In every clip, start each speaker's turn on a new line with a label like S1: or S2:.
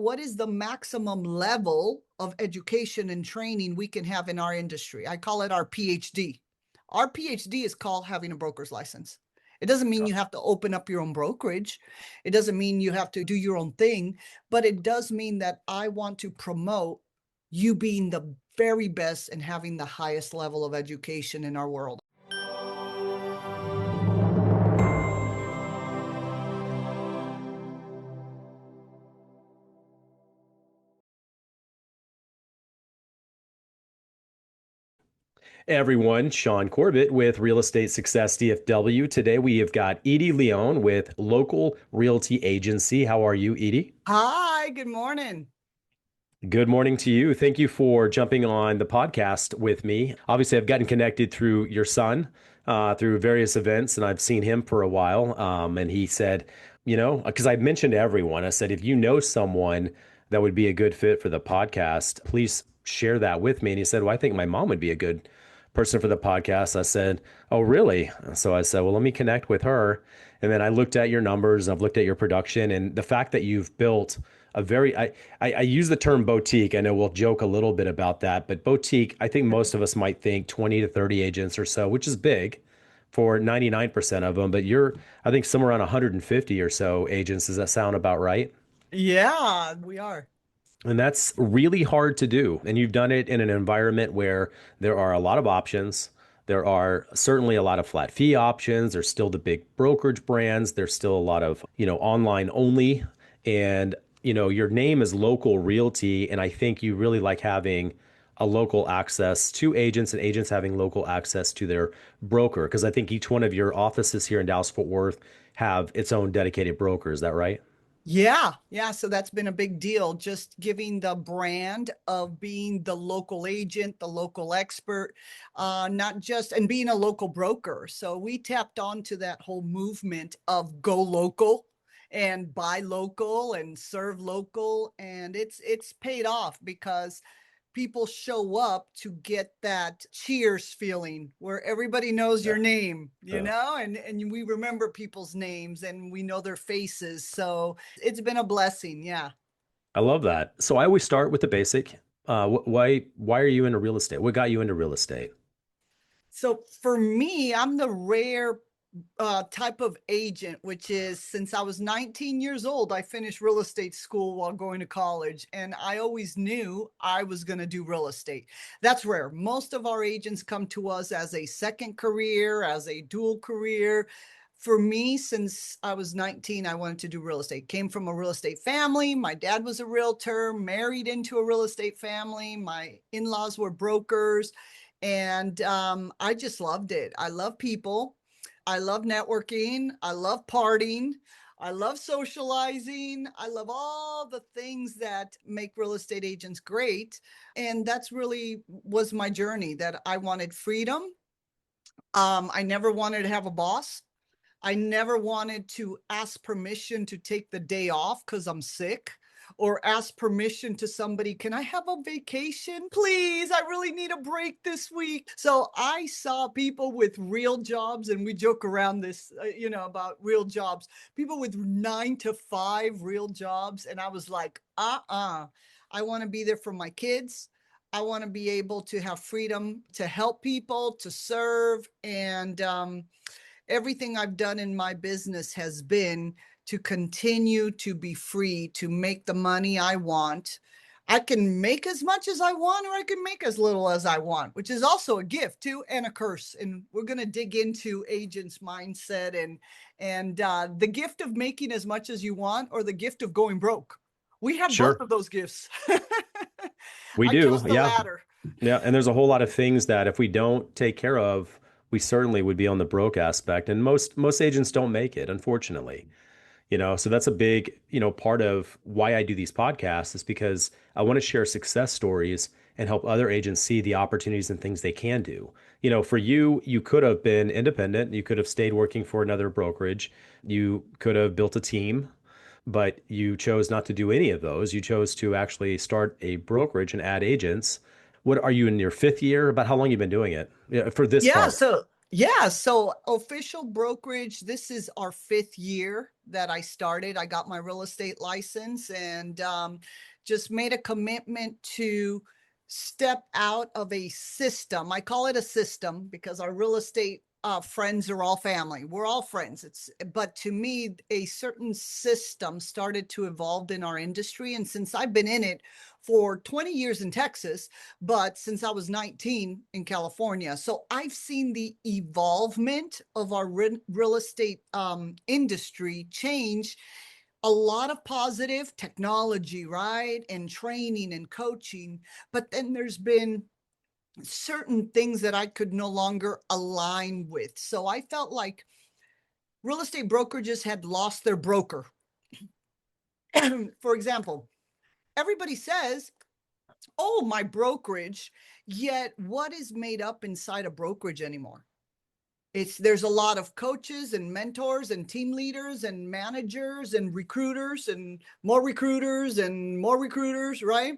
S1: what is the maximum level of education and training we can have in our industry? I call it our PhD. Our PhD is called having a broker's license. It doesn't mean you have to open up your own brokerage. It doesn't mean you have to do your own thing, but it does mean that I want to promote you being the very best and having the highest level of education in our world.
S2: Everyone, Shaune Corbett with Real Estate Success DFW. Today we have got Edie Leon with Local Realty Agency. How are you, Edie?
S1: Hi, good morning.
S2: Good morning to you. Thank you for jumping on the podcast with me. Obviously, I've gotten connected through your son, through various events, and I've seen him for a while. And he said, because I mentioned to everyone, I said, if you know someone that would be a good fit for the podcast, please share that with me. And he said, well, I think my mom would be a good person for the podcast. I said, oh, really? So I said, well, let me connect with her. And then I looked at your numbers, I've looked at your production, and the fact that you've built a very, I use the term boutique. I know we'll joke a little bit about that, but boutique, I think most of us might think 20 to 30 agents or so, which is big for 99% of them. But you're, I think, somewhere around 150 or so agents. Does that sound about right?
S1: Yeah, we are.
S2: And that's really hard to do. And you've done it in an environment where there are a lot of options. There are certainly a lot of flat fee options. There's still the big brokerage brands. There's still a lot of, online only. And, your name is Local Realty. And I think you really like having a local access to agents and agents having local access to their broker. Because I think each one of your offices here in Dallas Fort Worth have its own dedicated broker. Is that right?
S1: Yeah, yeah. So that's been a big deal. Just giving the brand of being the local agent, the local expert, not just, and being a local broker. So we tapped onto that whole movement of go local and buy local and serve local. And it's paid off because people show up to get that cheers feeling where everybody knows
S2: Yeah.
S1: your name,
S2: Yeah.
S1: and we remember people's names and we know their faces. So it's been a blessing. Yeah.
S2: I love that. So I always start with the basic. Why are you into real estate? What got you into real estate?
S1: So for me, I'm the rare type of agent, which is since I was 19 years old, I finished real estate school while going to college. And I always knew I was going to do real estate. That's rare. Most of our agents come to us as a second career, as a dual career. For me, since I was 19, I wanted to do real estate. Came from a real estate family. My dad was a realtor, married into a real estate family. My in-laws were brokers. And I just loved it. I love people. I love networking. I love partying. I love socializing. I love all the things that make real estate agents great. And that's really was my journey, that I wanted freedom. I never wanted to have a boss. I never wanted to ask permission to take the day off because I'm sick, or ask permission to somebody, can I have a vacation? Please, I really need a break this week. So I saw people with real jobs, and we joke around this, about real jobs, people with 9 to 5 real jobs. And I was like, I want to be there for my kids. I want to be able to have freedom to help people, to serve. And everything I've done in my business has been to continue to be free, to make the money I want. I can make as much as I want, or I can make as little as I want, which is also a gift too, and a curse. And we're going to dig into agents' mindset and the gift of making as much as you want, or the gift of going broke. We have both
S2: Sure,
S1: of those gifts.
S2: we
S1: I
S2: do.
S1: chose the
S2: Yeah.
S1: latter.
S2: Yeah. And there's a whole lot of things that if we don't take care of, we certainly would be on the broke aspect. And most agents don't make it, unfortunately. So that's a big, part of why I do these podcasts is because I want to share success stories and help other agents see the opportunities and things they can do. For you, you could have been independent. You could have stayed working for another brokerage. You could have built a team, but you chose not to do any of those. You chose to actually start a brokerage and add agents. What are you in your fifth year? About how long you been doing it? Yeah, for this
S1: Yeah,
S2: part.
S1: so official brokerage, this is our 5th year that I started. I got my real estate license and just made a commitment to step out of a system. I call it a system because our real estate friends are all family. We're all friends. But to me, a certain system started to evolve in our industry. And since I've been in it for 20 years in Texas, but since I was 19 in California, so I've seen the evolvement of our real estate industry change. A lot of positive technology, right? And training and coaching. But then there's been certain things that I could no longer align with. So I felt like real estate brokerages had lost their broker. For example, everybody says, oh, my brokerage, yet what is made up inside a brokerage anymore? There's a lot of coaches and mentors and team leaders and managers and recruiters and more recruiters and more recruiters, right?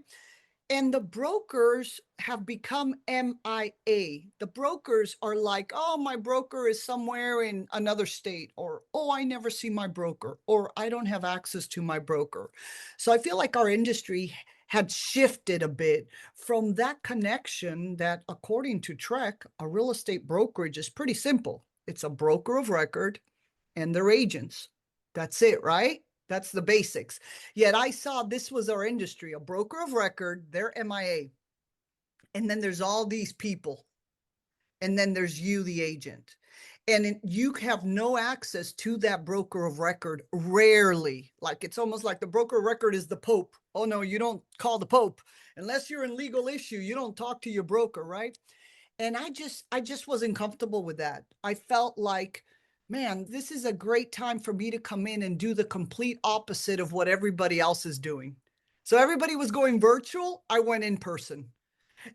S1: And the brokers have become MIA. The brokers are like, oh, my broker is somewhere in another state, or, oh, I never see my broker, or I don't have access to my broker. So I feel like our industry had shifted a bit from that connection that, according to Trek, a real estate brokerage is pretty simple. It's a broker of record and their agents. That's it, right? That's the basics. Yet I saw this was our industry, a broker of record, they're MIA. And then there's all these people. And then there's you, the agent. And you have no access to that broker of record, rarely. Like it's almost like the broker of record is the Pope. Oh no, you don't call the Pope. Unless you're in legal issue, you don't talk to your broker, right? And I just wasn't comfortable with that. I felt like, man, this is a great time for me to come in and do the complete opposite of what everybody else is doing. So everybody was going virtual, I went in person.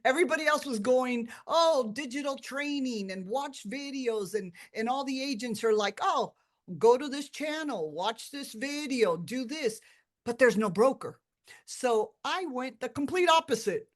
S1: Everybody else was going, oh, digital training and watch videos, and all the agents are like, oh, go to this channel, watch this video, do this, but there's no broker. So I went the complete opposite.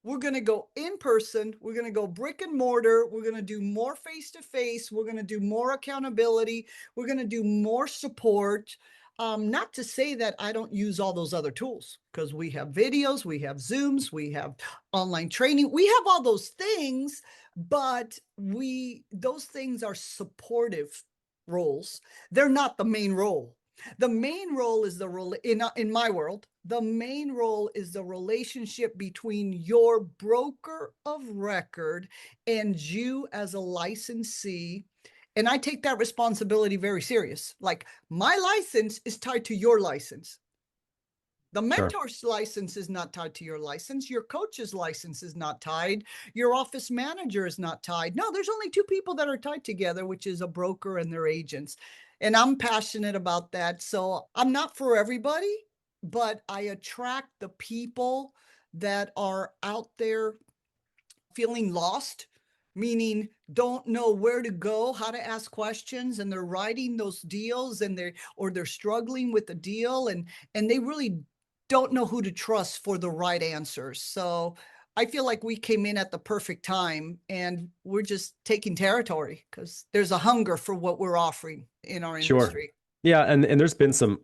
S1: We're going to go in person. We're going to go brick and mortar. We're going to do more face to face. We're going to do more accountability. We're going to do more support. Not to say that I don't use all those other tools, because we have videos, we have Zooms, we have online training, we have all those things, but those things are supportive roles. They're not the main role. The main role is the role in my world. The main role is the relationship between your broker of record and you as a licensee. And I take that responsibility very serious. Like my license is tied to your license. The
S2: Sure.
S1: mentor's license is not tied to your license. Your coach's license is not tied. Your office manager is not tied. No, there's only two people that are tied together, which is a broker and their agents. And I'm passionate about that. So I'm not for everybody, but I attract the people that are out there feeling lost, meaning don't know where to go, how to ask questions, and they're writing those deals, and they're struggling with the deal, and they really don't know who to trust for the right answers. So I feel like we came in at the perfect time, and we're just taking territory because there's a hunger for what we're offering in our
S2: Sure.
S1: industry.
S2: Yeah, and there's been some,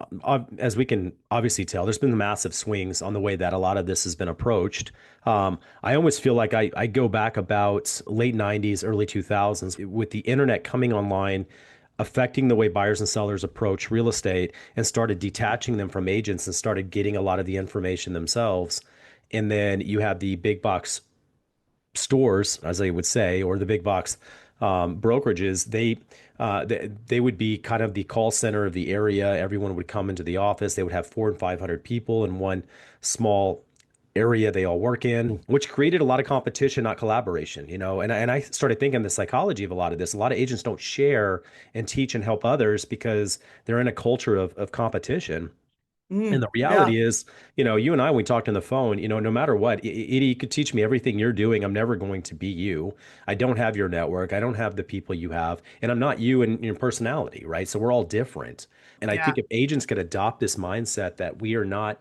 S2: as we can obviously tell, there's been massive swings on the way that a lot of this has been approached. I almost feel like I go back about late 90s, early 2000s with the internet coming online, affecting the way buyers and sellers approach real estate and started detaching them from agents and started getting a lot of the information themselves. And then you have the big box stores, as they would say, or the big box brokerages, they would be kind of the call center of the area. Everyone would come into the office. They would have 400 and 500 people in one small area they all work in, which created a lot of competition, not collaboration, you know. And I started thinking the psychology of a lot of this. A lot of agents don't share and teach and help others because they're in a culture of competition. And the
S1: Yeah,
S2: reality is, you know, you and I, when we talked on the phone, you know, no matter what, Edie, you could teach me everything you're doing. I'm never going to be you. I don't have your network. I don't have the people you have. And I'm not you in your personality, right? So we're all different. And I
S1: yeah.
S2: think if agents could adopt this mindset that we are not,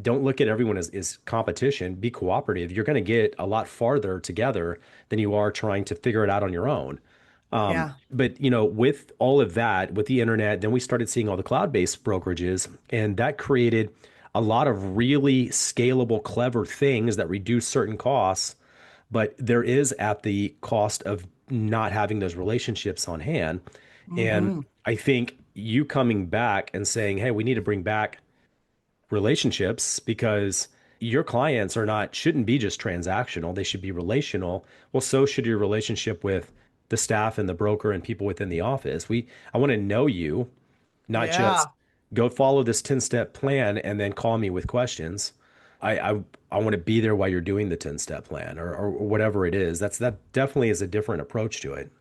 S2: don't look at everyone as competition, be cooperative. You're going to get a lot farther together than you are trying to figure it out on your own.
S1: Yeah.
S2: But with all of that, with the internet, then we started seeing all the cloud-based brokerages, and that created a lot of really scalable, clever things that reduce certain costs, but there is at the cost of not having those relationships on hand. And
S1: Hmm.
S2: I think you coming back and saying, "Hey, we need to bring back relationships because your clients are not shouldn't be just transactional, they should be relational." Well, so should your relationship with the staff and the broker and people within the office. I want to know you, not just
S1: Yeah.
S2: go follow this 10-step plan and then call me with questions. I want to be there while you're doing the 10-step plan, or whatever it is. That definitely is a different approach to it.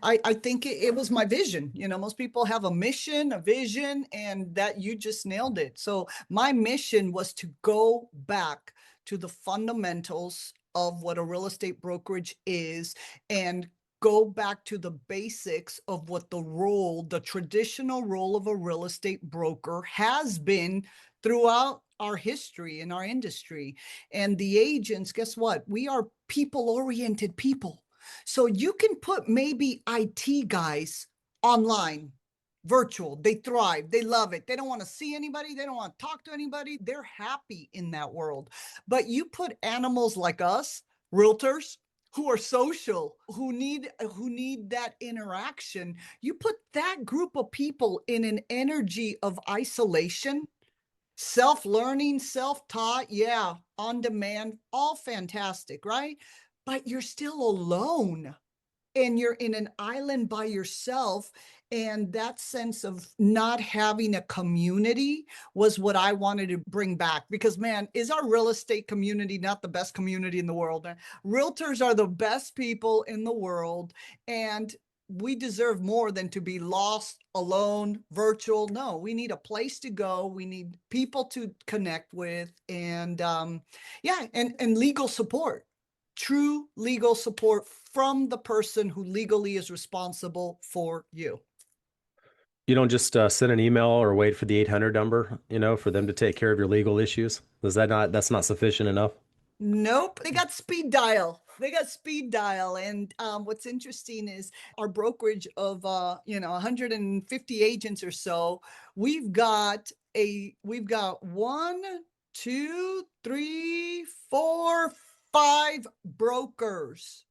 S1: I think it was my vision. Most people have a mission, a vision, and that you just nailed it. So my mission was to go back to the fundamentals of what a real estate brokerage is and go back to the basics of what the traditional role of a real estate broker has been throughout our history in our industry. And the agents, guess what? We are people-oriented people. So you can put maybe IT guys online, virtual. They thrive. They love it. They don't want to see anybody. They don't want to talk to anybody. They're happy in that world. But you put animals like us, realtors, who are social, who need that interaction. You put that group of people in an energy of isolation, self-learning, self-taught, yeah, on demand, all fantastic, right? But you're still alone and you're in an island by yourself. And that sense of not having a community was what I wanted to bring back. Because, man, is our real estate community not the best community in the world? Realtors are the best people in the world. And we deserve more than to be lost, alone, virtual. No, we need a place to go. We need people to connect with. And yeah, and legal support, true legal support from the person who legally is responsible for you.
S2: You don't just send an email or wait for the 800 number, for them to take care of your legal issues. That's not sufficient enough?
S1: Nope, they got speed dial. They got speed dial. And what's interesting is our brokerage of 150 agents or so. We've got one, two, three, four, five brokers.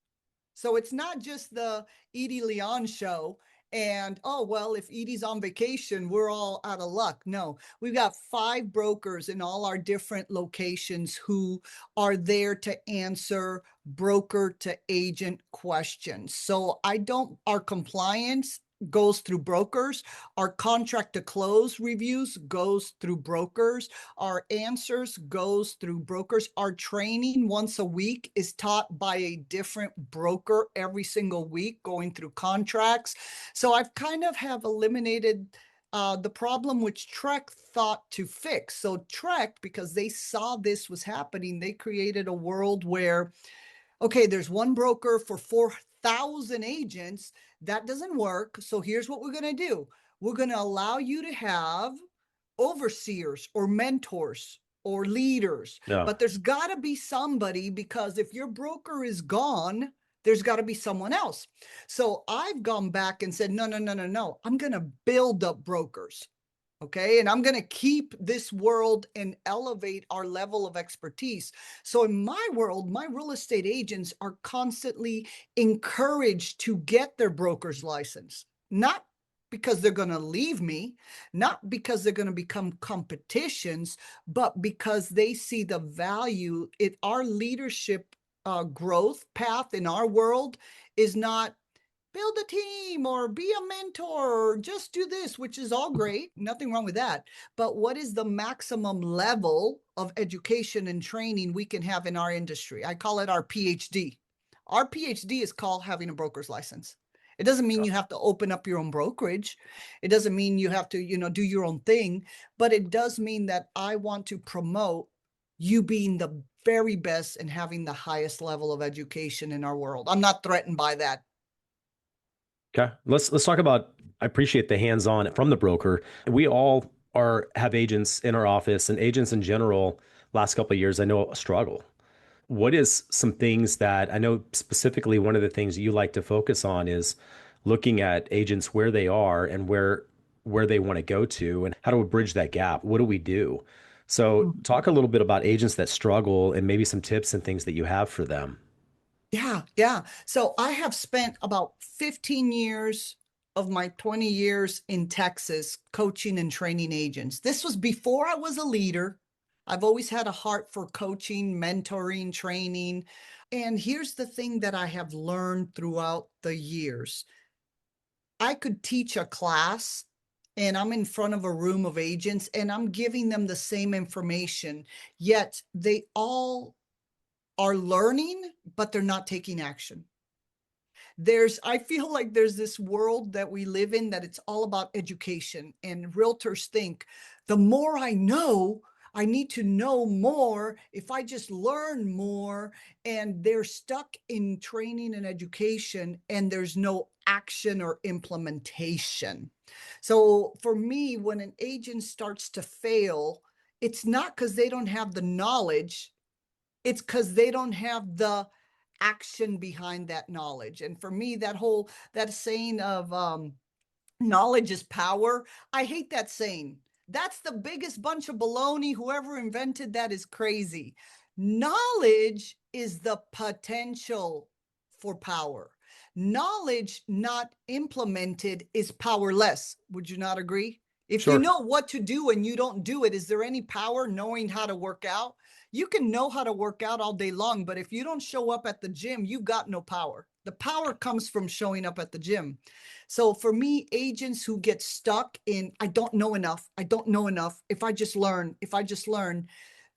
S1: So it's not just the Edie Leon show. And oh, well, if Edie's on vacation, we're all out of luck. No, we've got five brokers in all our different locations who are there to answer broker to agent questions. So our compliance goes through brokers. Our contract to close reviews goes through brokers. Our answers goes through brokers. Our training once a week is taught by a different broker every single week, going through contracts. So I've kind of have eliminated the problem which Trek thought to fix. So Trek, because they saw this was happening, they created a world where, okay, there's one broker for 4,000 agents. That doesn't work. So here's what we're going to do. We're going to allow you to have overseers or mentors or leaders,
S2: No.
S1: but there's got to be somebody, because if your broker is gone, there's got to be someone else. So I've gone back and said, no, no, no, no, no. I'm going to build up brokers. Okay. And I'm going to keep this world and elevate our level of expertise. So in my world, my real estate agents are constantly encouraged to get their broker's license, not because they're going to leave me, not because they're going to become competitions, but because they see the value. Our leadership growth path in our world is not build a team or be a mentor or just do this, which is all great. Nothing wrong with that. But what is the maximum level of education and training we can have in our industry? I call it our PhD. Our PhD is called having a broker's license. It doesn't mean you have to open up your own brokerage. It doesn't mean you have to, do your own thing, but it does mean that I want to promote you being the very best and having the highest level of education in our world. I'm not threatened by that.
S2: Okay. Let's talk about, I appreciate the hands-on from the broker. We all have agents in our office, and agents in general, last couple of years, I know, struggle. What is some things that I know specifically one of the things you like to focus on is looking at agents where they are and where they want to go to and how do we bridge that gap? What do we do? So talk a little bit about agents that struggle and maybe some tips and things that you have for them.
S1: Yeah, yeah. So I have spent about 15 years of my 20 years in Texas coaching and training agents. This was before I was a leader. I've always had a heart for coaching, mentoring, training. And here's the thing that I have learned throughout the years. I could teach a class and I'm in front of a room of agents and I'm giving them the same information, yet they all are learning, but they're not taking action. I feel like there's this world that we live in that it's all about education, and realtors think the more I know, I need to know more. If I just learn more, and they're stuck in training and education, and there's no action or implementation. So for me, when an agent starts to fail, it's not because they don't have the knowledge, it's because they don't have the action behind that knowledge. And for me, that saying of knowledge is power, I hate that saying. That's the biggest bunch of baloney. Whoever invented that is crazy. Knowledge is the potential for power. Knowledge not implemented is powerless. Would you not agree? If you
S2: Sure.
S1: know what to do and you don't do it, is there any power knowing how to work out? You can know how to work out all day long, but if you don't show up at the gym, you've got no power. The power comes from showing up at the gym. So for me, agents who get stuck in, I don't know enough, I don't know enough, if I just learn,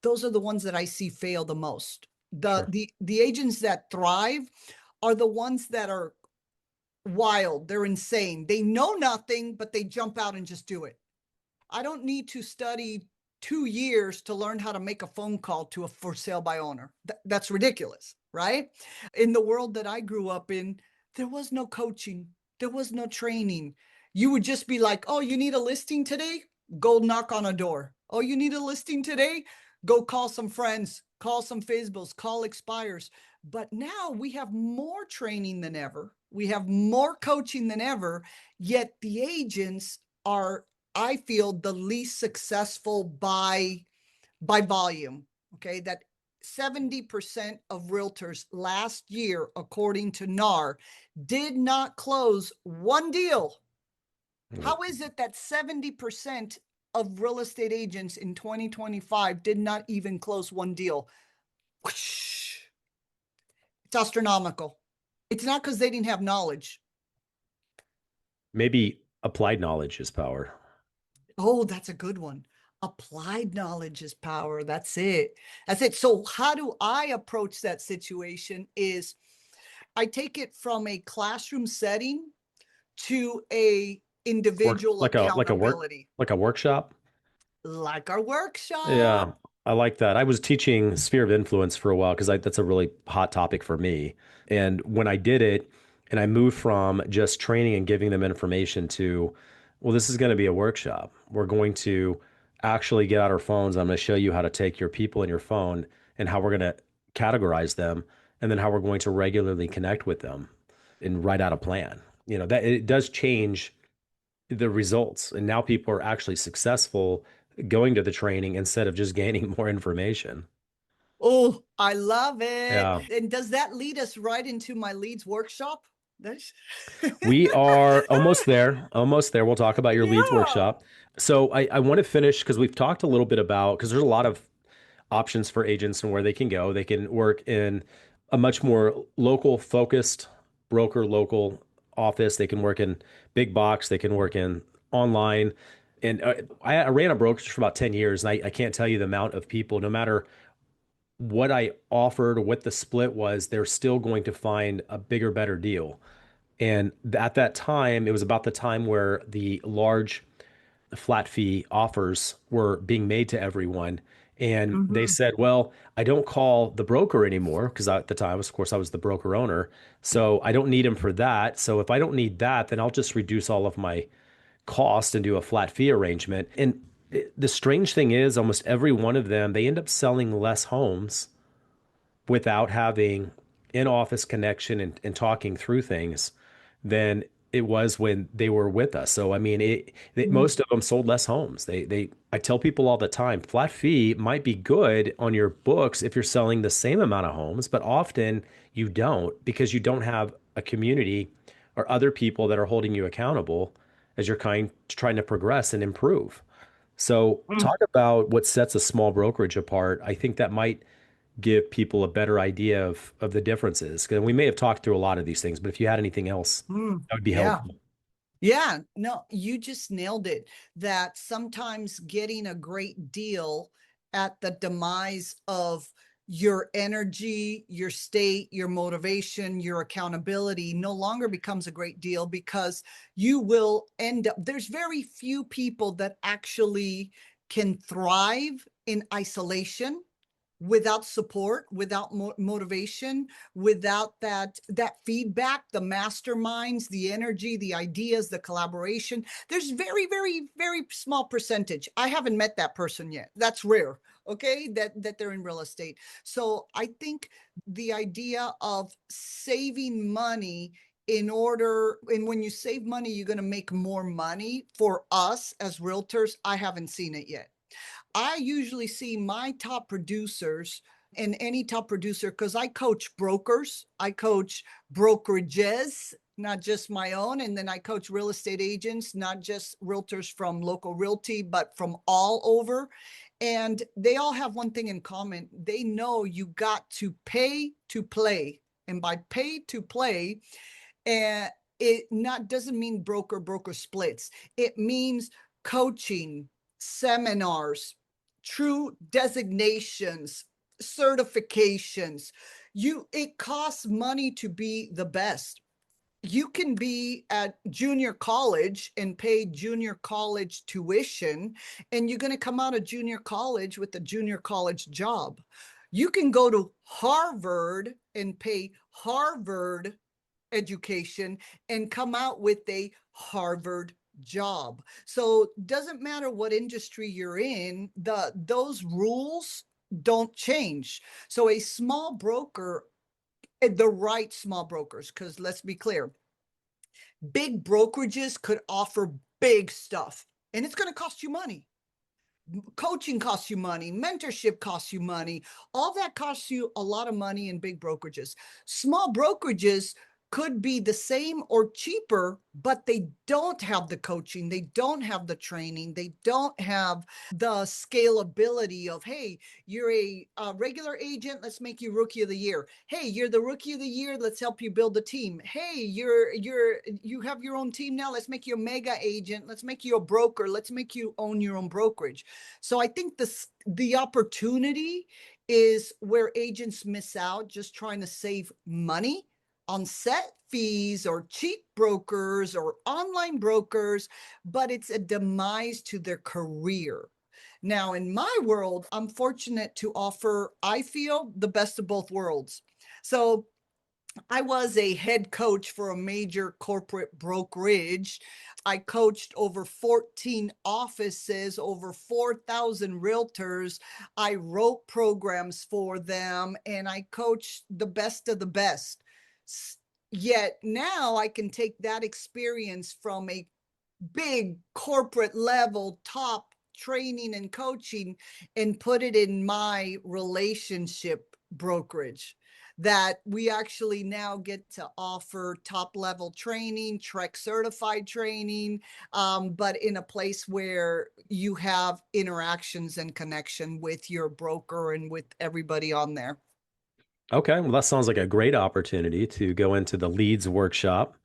S1: those are the ones that I see fail the most.
S2: Sure.
S1: The agents that thrive are the ones that are wild, they're insane. They know nothing, but they jump out and just do it. I don't need to study 2 years to learn how to make a phone call to a for sale by owner. That's ridiculous, right? In the world that I grew up in, there was no coaching, there was no training. You would just be like, oh, you need a listing today? Go knock on a door. Oh, you need a listing today? Go call some friends, call some Facebooks, call expires. But now we have more training than ever. We have more coaching than ever, yet the agents are, I feel, the least successful by volume. Okay, that 70% of realtors last year, according to NAR, did not close one deal. How is it that 70% of real estate agents in 2025 did not even close one deal? Whoosh. It's astronomical. It's not because they didn't have knowledge.
S2: Maybe applied knowledge is power.
S1: Oh, that's a good one. Applied knowledge is power. That's it. That's it. So how do I approach that situation is I take it from a classroom setting to a
S2: Work
S1: individual accountability,
S2: like a workshop.
S1: like our
S2: Yeah,
S1: workshop.
S2: I like that. I was teaching sphere of influence for a while because that's a really hot topic for me. And when I did it, and I moved from just training and giving them information to, well, this is going to be a workshop. We're going to actually get out our phones. I'm going to show you how to take your people in your phone and how we're going to categorize them, and then how we're going to regularly connect with them and write out a plan. You know, that it does change the results. And now people are actually successful going to the training instead of just gaining more information.
S1: Oh, I love it.
S2: Yeah.
S1: And does that lead us right into my leads workshop? That's
S2: We are almost there. Almost there. We'll talk about your leads
S1: yeah.
S2: workshop. So I want to finish because we've talked a little bit about because there's a lot of options for agents and where they can go. They can work in a much more local focused local office. They can work in big box. They can work in online. And I ran a brokerage for about 10 years, and I can't tell you the amount of people, no matter what I offered or what the split was, they're still going to find a bigger, better deal. And at that time, it was about the time where the large flat fee offers were being made to everyone. And they
S1: Mhm.
S2: said, well, I don't call the broker anymore because at the time, of course, I was the broker owner. So I don't need him for that. So if I don't need that, then I'll just reduce all of my cost and do a flat fee arrangement. And the strange thing is, almost every one of them, they end up selling less homes without having in-office connection and talking through things than it was when they were with us. So I mean,
S1: Mm,
S2: most of them sold less homes. I tell people all the time, flat fee might be good on your books if you're selling the same amount of homes, but often you don't because you don't have a community or other people that are holding you accountable as you're trying to progress and improve. So
S1: mm,
S2: talk about what sets a small brokerage apart. I think that might give people a better idea of the differences. Because we may have talked through a lot of these things, but if you had anything else, that would be
S1: yeah.
S2: helpful.
S1: Yeah, no, you just nailed it. That sometimes getting a great deal at the demise of your energy, your state, your motivation, your accountability no longer becomes a great deal because you will end up, there's very few people that actually can thrive in isolation without support, without motivation, without that feedback, the masterminds, the energy, the ideas, the collaboration. There's very small percentage. I haven't met that person yet. That's rare. Okay, that they're in real estate. So I think the idea of saving money in order, and when you save money, you're going to make more money. For us as realtors, I haven't seen it yet. I usually see my top producers and any top producer because I coach brokers, I coach brokerages, not just my own. And then I coach real estate agents, not just realtors from local realty, but from all over. And they all have one thing in common. They know you got to pay to play. And by pay to play, and it not doesn't mean broker splits. It means coaching, seminars, true designations, certifications. It costs money to be the best. You can be at junior college and pay junior college tuition, and you're going to come out of junior college with a junior college job. You can go to Harvard and pay Harvard education and come out with a Harvard job. So doesn't matter what industry you're in, those rules don't change. So a small broker, the right small brokers, because let's be clear, big brokerages could offer big stuff and it's going to cost you money. Coaching costs you money, mentorship costs you money, all that costs you a lot of money in big brokerages. Small brokerages could be the same or cheaper, but they don't have the coaching, they don't have the training, they don't have the scalability of, hey, you're a regular agent, let's make you rookie of the year. Hey, you're the rookie of the year, let's help you build a team. Hey, you have your own team now, let's make you a mega agent, let's make you a broker, let's make you own your own brokerage. So I think the opportunity is where agents miss out just trying to save money on set fees or cheap brokers or online brokers, but it's a demise to their career. Now, in my world, I'm fortunate to offer, I feel, the best of both worlds. So I was a head coach for a major corporate brokerage. I coached over 14 offices, over 4,000 realtors. I wrote programs for them and I coached the best of the best. Yet now I can take that experience from a big corporate level, top training and coaching, and put it in my relationship brokerage. That we actually now get to offer top level training, Trek certified training, but in a place where you have interactions and connection with your broker and with everybody on there.
S2: Okay, well, that sounds like a great opportunity to go into the leads workshop.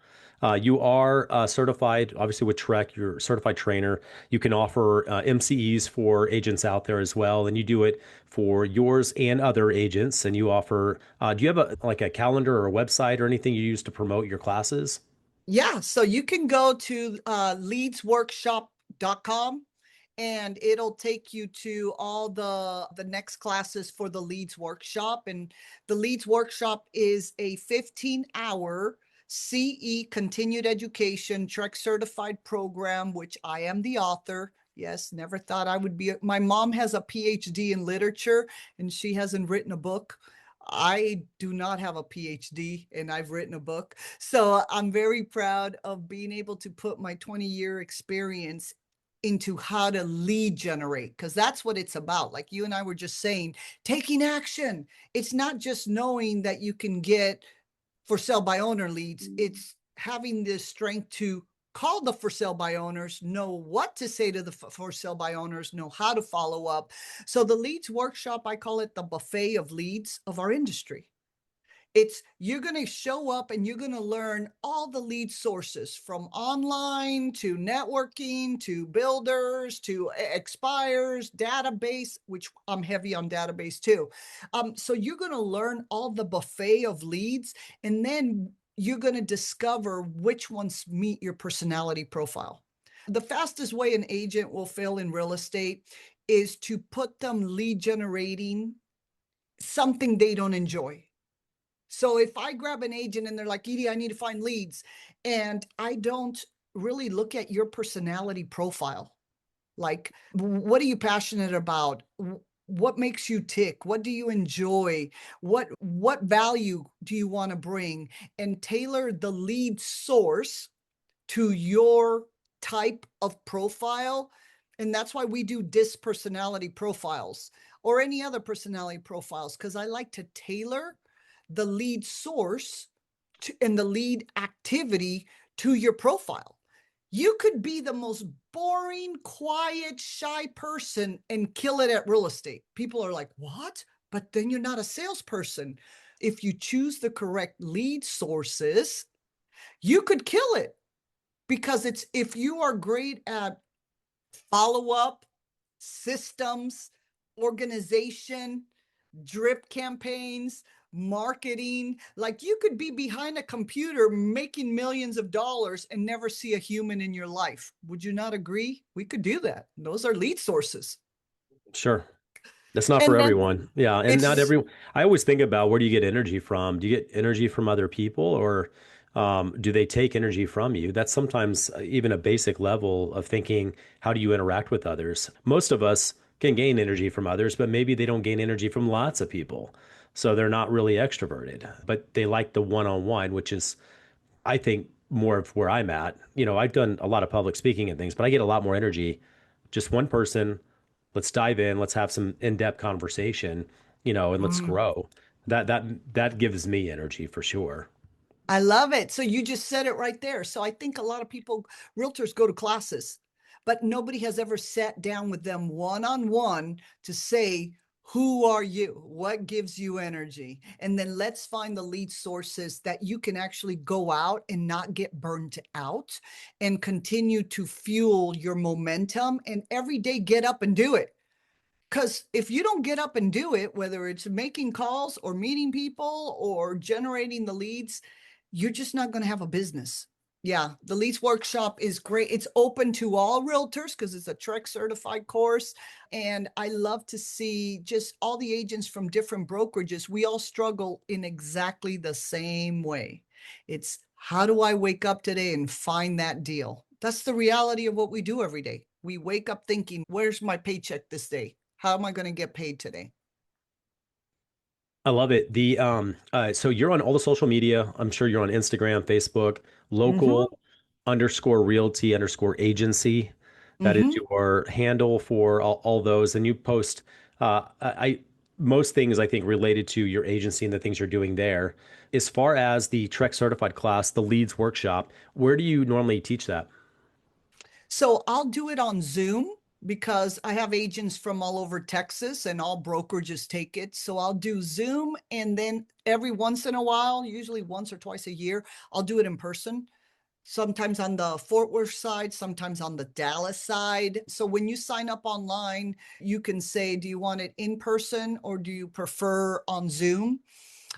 S2: You are certified, obviously, with Trek. You're a certified trainer. You can offer MCEs for agents out there as well, and you do it for yours and other agents. And you offer. Do you have a calendar or a website or anything you use to promote your classes?
S1: Yeah, so you can go to leadsworkshop.com and it'll take you to all the next classes for the leads workshop. And the leads workshop is a 15-hour CE continued education Trek certified program, which I am the author. Yes, never thought I would be. My mom has a PhD in literature and she hasn't written a book. I do not have a PhD and I've written a book. So I'm very proud of being able to put my 20-year experience into how to lead generate, because that's what it's about. Like you and I were just saying, taking action. It's not just knowing that you can get for sale by owner leads, it's having the strength to call the for sale by owners, know what to say to the for sale by owners, know how to follow up. So the leads workshop, I call it the buffet of leads of our industry. It's you're going to show up and you're going to learn all the lead sources from online to networking to builders to expires, database, which I'm heavy on database too. So you're going to learn all the buffet of leads, and then you're going to discover which ones meet your personality profile. The fastest way an agent will fail in real estate is to put them lead generating something they don't enjoy. So if I grab an agent and they're like, Edie, I need to find leads, and I don't really look at your personality profile, like what are you passionate about? What makes you tick? What do you enjoy? What value do you want to bring? And tailor the lead source to your type of profile. And that's why we do DISC personality profiles or any other personality profiles, because I like to tailor the lead source and the lead activity to your profile. You could be the most boring, quiet, shy person and kill it at real estate. People are like, what? But then you're not a salesperson. If you choose the correct lead sources, you could kill it, because it's if you are great at follow up, systems, organization, drip campaigns, marketing, like you could be behind a computer making millions of dollars and never see a human in your life. Would you not agree? We could do that. Those are lead sources.
S2: Sure. That's not for
S1: And then
S2: everyone. Yeah. And not
S1: it's
S2: everyone. I always think about, where do you get energy from? Do you get energy from other people, or do they take energy from you? That's sometimes even a basic level of thinking. How do you interact with others? Most of us can gain energy from others, but maybe they don't gain energy from lots of people. So they're not really extroverted, but they like the one on one, which is, I think, more of where I'm at. I've done a lot of public speaking and things, but I get a lot more energy. Just one person, let's dive in, let's have some in-depth conversation, and let's
S1: mm,
S2: grow. That gives me energy for sure.
S1: I love it. So you just said it right there. So I think a lot of people, realtors, go to classes, but nobody has ever sat down with them one on one to say, who are you? What gives you energy? And then let's find the lead sources that you can actually go out and not get burned out and continue to fuel your momentum and every day get up and do it. Because if you don't get up and do it, whether it's making calls or meeting people or generating the leads, you're just not going to have a business. Yeah, the leads workshop is great. It's open to all realtors because it's a Trek certified course. And I love to see just all the agents from different brokerages. We all struggle in exactly the same way. It's how do I wake up today and find that deal? That's the reality of what we do every day. We wake up thinking, where's my paycheck this day? How am I going to get paid today?
S2: I love it. So you're on all the social media. I'm sure you're on Instagram, Facebook,
S1: Mm-hmm.
S2: local_realty_agency. That is
S1: Mm-hmm.
S2: your handle for all those. And you post I most things, I think, related to your agency and the things you're doing there. As far as the Trek certified class, the leads workshop, where do you normally teach that?
S1: So I'll do it on Zoom because I have agents from all over Texas and all brokerages take it. So I'll do Zoom, and then every once in a while, usually once or twice a year, I'll do it in person. Sometimes on the Fort Worth side, sometimes on the Dallas side. So when you sign up online, you can say, do you want it in person or do you prefer on Zoom?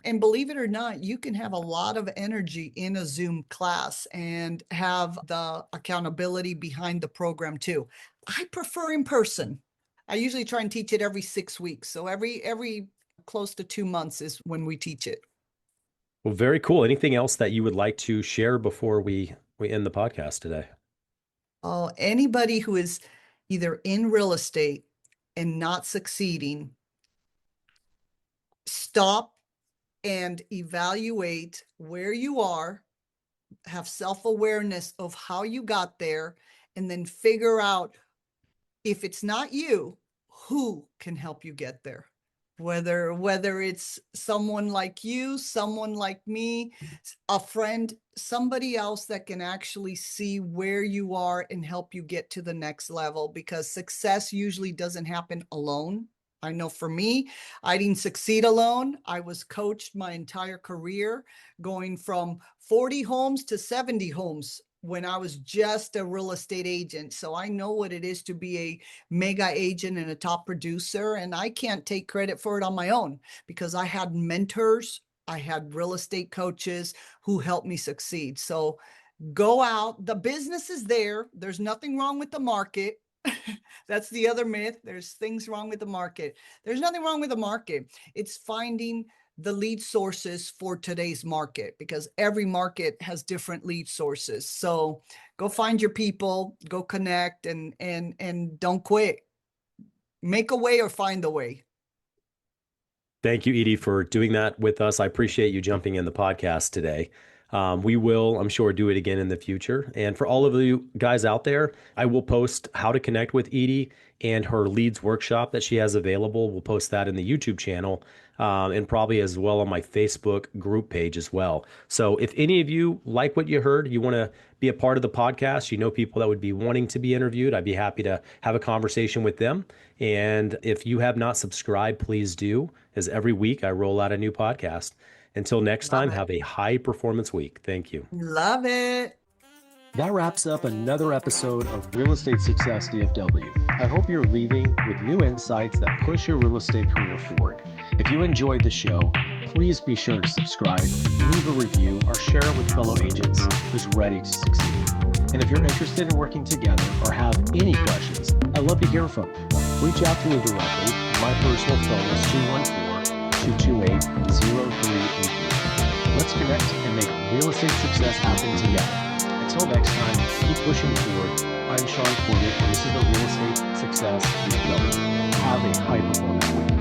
S1: And believe it or not, you can have a lot of energy in a Zoom class and have the accountability behind the program too. I prefer in person. I usually try and teach it every 6 weeks. So every close to 2 months is when we teach it.
S2: Well, very cool. Anything else that you would like to share before we end the podcast today?
S1: Oh, anybody who is either in real estate and not succeeding, stop and evaluate where you are, have self-awareness of how you got there, and then figure out, if it's not you, who can help you get there. Whether it's someone like you, someone like me, a friend, somebody else that can actually see where you are and help you get to the next level, because success usually doesn't happen alone. I know for me, I didn't succeed alone. I was coached my entire career, going from 40 homes to 70 homes when I was just a real estate agent. So I know what it is to be a mega agent and a top producer. And I can't take credit for it on my own, because I had mentors, I had real estate coaches who helped me succeed. So go out. The business is there. There's nothing wrong with the market. That's the other myth. There's things wrong with the market. There's nothing wrong with the market. It's finding the lead sources for today's market, because every market has different lead sources. So go find your people, go connect, and don't quit. Make a way or find a way.
S2: Thank you, Edie, for doing that with us. I appreciate you jumping in the podcast today. We will, I'm sure, do it again in the future. And for all of you guys out there, I will post how to connect with Edie and her leads workshop that she has available. We'll post that in the YouTube channel, and probably as well on my Facebook group page as well. So if any of you like what you heard, you want to be a part of the podcast, you know people that would be wanting to be interviewed, I'd be happy to have a conversation with them. And if you have not subscribed, please do, as every week I roll out a new podcast. Until next time, have a high performance week. Thank you.
S1: Love it.
S3: That wraps up another episode of Real Estate Success DFW. I hope you're leaving with new insights that push your real estate career forward. If you enjoyed the show, please be sure to subscribe, leave a review, or share it with fellow agents who's ready to succeed. And if you're interested in working together or have any questions, I'd love to hear from you. Reach out to me directly. My personal phone is 214-228-0383. Let's connect and make real estate success happen together. Until next time, keep pushing forward. I'm Shaune Corbett, and this is the Real Estate Success DFW. Have a high performance week.